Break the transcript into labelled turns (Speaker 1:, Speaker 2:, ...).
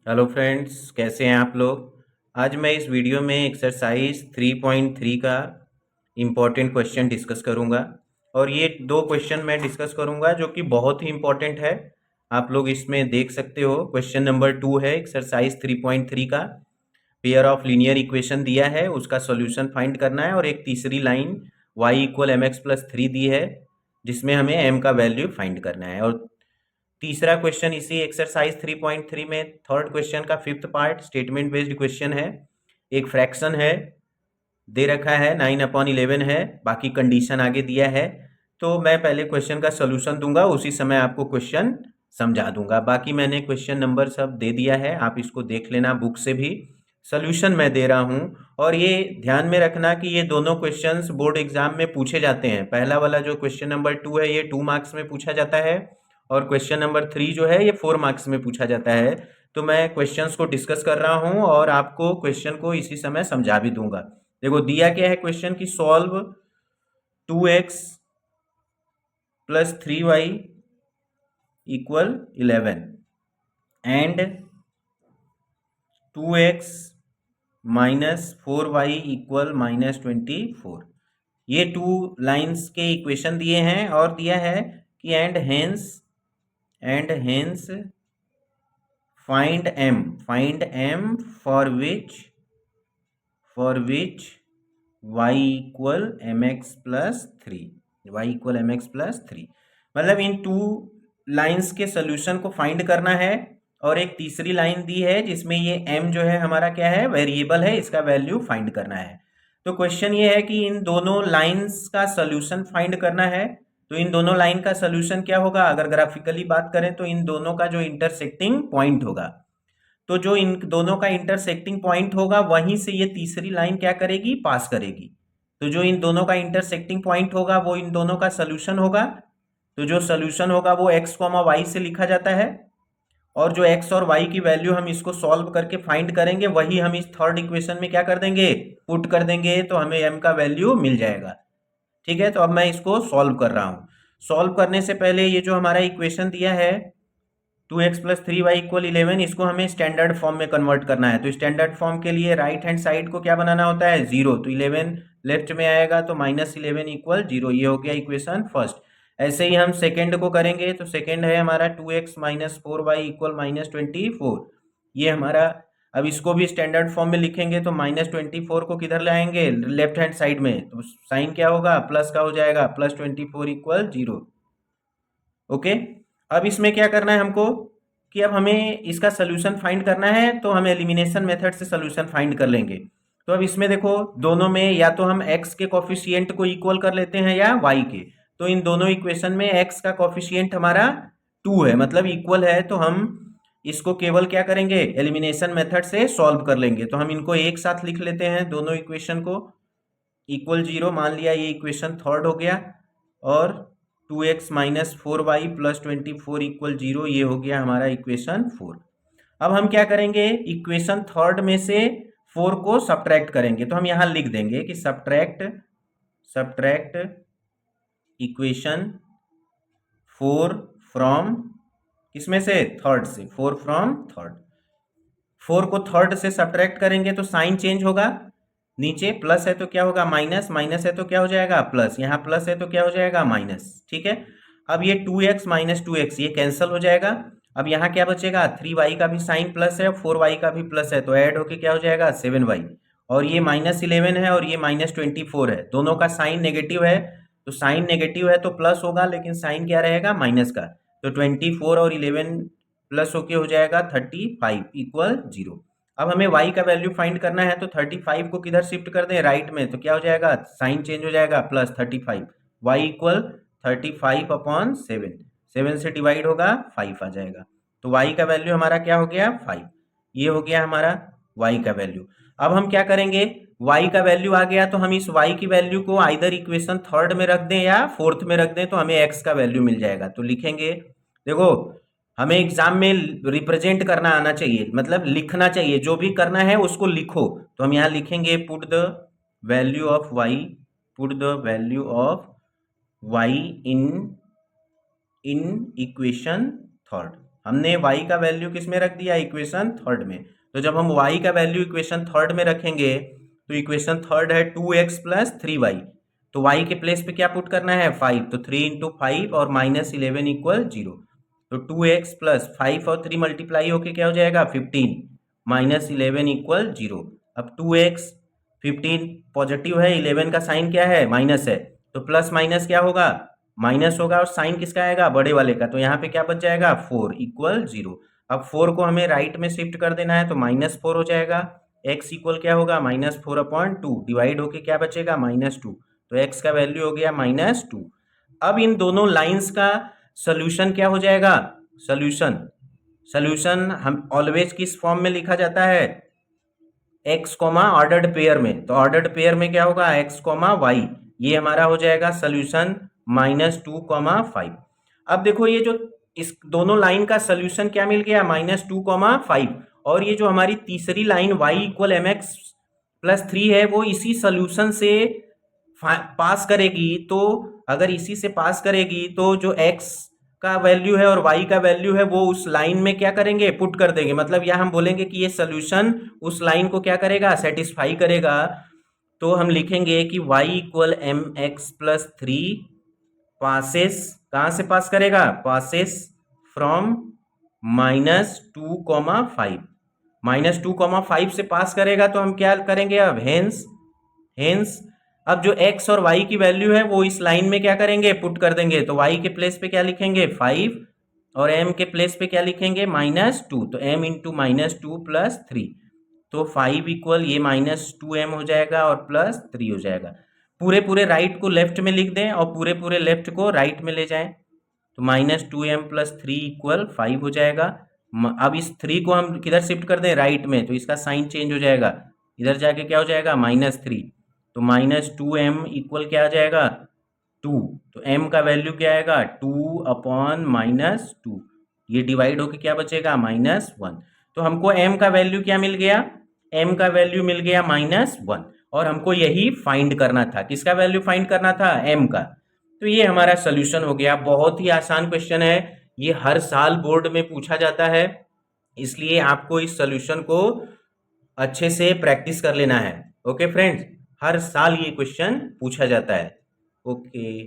Speaker 1: Hello friends, कैसे हैं आप लोग। आज मैं इस वीडियो में एक्सरसाइज 3.3 का इम्पोर्टेंट क्वेश्चन डिस्कस करूंगा। और ये दो क्वेश्चन मैं डिस्कस करूंगा जो कि बहुत ही इम्पोर्टेंट है। आप लोग इसमें देख सकते हो, क्वेश्चन नंबर 2 है एक्सरसाइज 3.3 का। पेयर ऑफ लीनियर इक्वेशन दिया है, उसका सॉल्यूशन फाइंड करना है। और एक तीसरी line y equal M X plus 3 दी है, जिसमें हमें m का वैल्यू फाइंड करना है। और तीसरा क्वेश्चन इसी एक्सरसाइज 3.3 में, थर्ड क्वेश्चन का fifth part statement based question है। एक फ्रैक्शन है, दे रखा है 9/11 है, बाकी कंडीशन आगे दिया है। तो मैं पहले क्वेश्चन का सोल्यूशन दूंगा, उसी समय आपको क्वेश्चन समझा दूंगा। बाकी मैंने क्वेश्चन नंबर सब दे दिया है, आप इसको देख लेना बुक से भी। सोल्यूशन मैं दे रहा हूं। और ये ध्यान में रखना कि ये दोनों क्वेश्चंस बोर्ड एग्जाम में पूछे जाते हैं। पहला वाला जो क्वेश्चन नंबर 2 है, ये 2 मार्क्स में पूछा जाता है। और क्वेश्चन नंबर 3 जो है, ये 4 मार्क्स में पूछा जाता है। तो मैं क्वेश्चंस को डिस्कस कर रहा हूं और आपको क्वेश्चन को इसी समय समझा भी दूंगा। देखो, दिया क्या है क्वेश्चन की, solve 2x plus 3y equal 11 and 2x minus 4y equal minus 24। ये टू लाइंस के इक्वेशन दिए हैं और दिया है कि and hence find m for which y equal M X plus 3। मतलब इन टू लाइंस के सोल्यूशन को फाइंड करना है। और एक तीसरी लाइन दी है जिसमें ये m जो है हमारा क्या है, वेरिएबल है, इसका वैल्यू फाइंड करना है। तो क्वेश्चन ये है कि इन दोनों लाइंस का सोल्यूशन फाइंड करना है। तो इन दोनों लाइन का सोल्यूशन क्या होगा, अगर ग्राफिकली बात करें तो इन दोनों का जो इंटरसेक्टिंग पॉइंट होगा, तो जो इन दोनों का इंटरसेक्टिंग पॉइंट होगा वहीं से ये तीसरी लाइन क्या करेगी, पास करेगी। तो जो इन दोनों का इंटरसेक्टिंग पॉइंट होगा वो इन दोनों का सोल्यूशन होगा। तो जो सोल्यूशन होगा वो x, y से लिखा जाता है। और जो x और y की वैल्यू हम इसको सॉल्व करके फाइंड करेंगे, वही हम इस थर्ड इक्वेशन में क्या कर देंगे, पुट कर देंगे, तो हमें m का वैल्यू मिल जाएगा। ठीक है, तो अब मैं इसको सॉल्व कर रहा हूं। सॉल्व करने से पहले ये जो हमारा इक्वेशन दिया है 2x प्लस 3y इक्वल 11, इसको हमें स्टैंडर्ड फॉर्म में कन्वर्ट करना है। तो स्टैंडर्ड फॉर्म के लिए राइट हैंड साइड को क्या बनाना होता है, 0। तो 11 लेफ्ट में आएगा, तो -11 इक्वल 0। ये हो गया इक्वेशन फर्स्ट। ऐसे ही हम सेकेंड को करेंगे। तो सेकेंड है हमारा 2x माइनस 4y इक्वल -24। ये हमारा, अब इसको भी स्टैंडर्ड फॉर्म में लिखेंगे तो -24 को किधर लाएंगे, लेफ्ट हैंड साइड में। तो साइन क्या होगा, प्लस का हो जाएगा, +24 इक्वल 0। ओके। अब इसमें क्या करना है हमको, कि अब हमें इसका सोल्यूशन फाइंड करना है, तो हम एलिमिनेशन मेथड से सोल्यूशन फाइंड कर लेंगे। तो अब इसमें देखो, दोनों में या तो हम x के कोफिशिएंट को इक्वल कर लेते हैं या y के। तो इन दोनों इक्वेशन में x का कोफिशिएंट हमारा 2 है, मतलब इक्वल है। तो हम इसको केवल क्या करेंगे, एलिमिनेशन मेथड से सॉल्व कर लेंगे। तो हम इनको एक साथ लिख लेते हैं, दोनों इक्वेशन को। इक्वल 0 मान लिया, ये इक्वेशन थर्ड हो गया। और 2x minus 4y plus 24 equal 0, ये हो गया हमारा इक्वेशन 4। अब हम क्या करेंगे, इक्वेशन थर्ड में से 4 को सब्ट्रैक्ट करेंगे। तो हम यहां लिख देंगे कि सब्ट्रैक्ट इक्वेशन 4 फ्रॉम, किसमें से, थर्ड से। 4 फ्रॉम थर्ड। 4 को थर्ड से सब्ट्रैक्ट करेंगे तो साइन चेंज होगा। नीचे प्लस है तो क्या होगा, माइनस, माइनस है तो क्या हो जाएगा, प्लस। यहाँ प्लस है तो क्या हो जाएगा, माइनस। ठीक है। अब ये 2x माइनस 2x ये कैंसिल हो जाएगा। अब यहाँ क्या बचेगा, 3y का भी साइन प्लस है और 4y का भी प्लस है, तो ऐड होके क्या हो जाएगा, 7y। और ये -11 है और ये -24 है, दोनों का साइन नेगेटिव है। तो साइन नेगेटिव है तो प्लस होगा, लेकिन साइन क्या रहेगा, माइनस का। तो 24 और 11 प्लस होके हो जाएगा 35 इक्वल 0। अब हमें y का वैल्यू फाइंड करना है, तो 35 को किधर शिफ्ट कर दें, राइट में। तो क्या हो जाएगा, साइन चेंज हो जाएगा, +35। y equal 35/7। 7 से डिवाइड होगा, 5 आ जाएगा। तो y का वैल्यू हमारा क्या हो गया, 5। ये हो गया हमारा y का वैल्यू। अब हम क्या करेंगे, y का वैल्यू आ गया तो हम इस y की वैल्यू को आइदर इक्वेशन थर्ड में रख दें या फोर्थ में रख दें, तो हमें x का वैल्यू मिल जाएगा। तो लिखेंगे, देखो, हमें एग्जाम में रिप्रेजेंट करना आना चाहिए, मतलब लिखना चाहिए। जो भी करना है उसको लिखो। तो हम यहाँ लिखेंगे, put the value of y in equation third. हमने y का वैल्यू किस में रख दिया, इक्वेशन थर्ड में। तो जब हम y का वैल्यू इक्वेशन थर्ड में रखेंगे तो इक्वेशन थर्ड है 2x प्लस 3y, तो y के प्लेस पे क्या पुट करना है, 5, तो 3 इंटू 5 और -11 इक्वल 0। तो 2x प्लस 5 और 3 मल्टीप्लाई होके क्या हो जाएगा, 15, -11 इक्वल 0। अब 2x 15 पॉजिटिव है, 11 का साइन क्या है, माइनस है, तो प्लस माइनस क्या होगा, माइनस होगा, और साइन किसका आएगा, बड़े वाले का, तो यहाँ पे क्या बच जाएगा, 4 इक्वल 0। अब 4 को हमें राइट में शिफ्ट कर देना है, तो -4 हो जाएगा। x इक्वल क्या होगा, -4/2, डिवाइड होके क्या बचेगा, -2, तो x का वैल्यू हो गया -2। अब इन दोनों लाइंस का सोल्यूशन क्या हो जाएगा, सोल्यूशन हम ऑलवेज किस फॉर्म में लिखा जाता है, x कॉमा ऑर्डर्ड पेयर में। तो ऑर्डर्ड पेयर में क्या होगा, x कॉमा y, ये हमारा हो जाएगा सोल्यूशन -2,5। अब देखो ये जो इस दोनों लाइन का सोल्यूशन क्या मिल गया, -2,5, और ये जो हमारी तीसरी line y equal mx plus 3 है वो इसी सोल्यूशन से पास करेगी। तो अगर इसी से पास करेगी तो जो x का वैल्यू है और y का वैल्यू है वो उस लाइन में क्या करेंगे, पुट कर देंगे। मतलब यह हम बोलेंगे कि ये सोल्यूशन उस लाइन को क्या करेगा, सेटिस्फाई करेगा। तो हम लिखेंगे कि y equal mx plus 3 passes, कहाँ से पास करेगा, पासेस फ्रॉम -2,5, -2,5 से पास करेगा। तो हम क्या करेंगे अब, हेंस अब जो x और y की वैल्यू है वो इस लाइन में क्या करेंगे, पुट कर देंगे। तो y के प्लेस पे क्या लिखेंगे, 5, और m के प्लेस पे क्या लिखेंगे, -2, तो m इंटू -2 प्लस 3, तो 5 इक्वल ये -2m हो जाएगा और प्लस 3 हो जाएगा। पूरे पूरे राइट को लेफ्ट में लिख दें और पूरे पूरे लेफ्ट को राइट में ले जाएं, तो -2m प्लस 3 इक्वल 5 हो जाएगा। अब इस 3 को हम किधर शिफ्ट कर दें, राइट में, तो इसका साइन चेंज हो जाएगा, इधर जाके क्या हो जाएगा, -3, तो -2m इक्वल क्या आ जाएगा, 2, तो m का वैल्यू क्या आएगा, 2/-2, ये डिवाइड होके क्या बचेगा, -1। तो हमको m का वैल्यू क्या मिल गया, m का वैल्यू मिल गया -1, और हमको यही फाइंड करना था, किसका वैल्यू फाइंड करना था, m का। तो ये हमारा सोल्यूशन हो गया। बहुत ही आसान क्वेश्चन है, ये हर साल बोर्ड में पूछा जाता है, इसलिए आपको इस सोल्यूशन को अच्छे से प्रैक्टिस कर लेना है। ओके फ्रेंड्स, हर साल ये क्वेश्चन पूछा जाता है। ओके।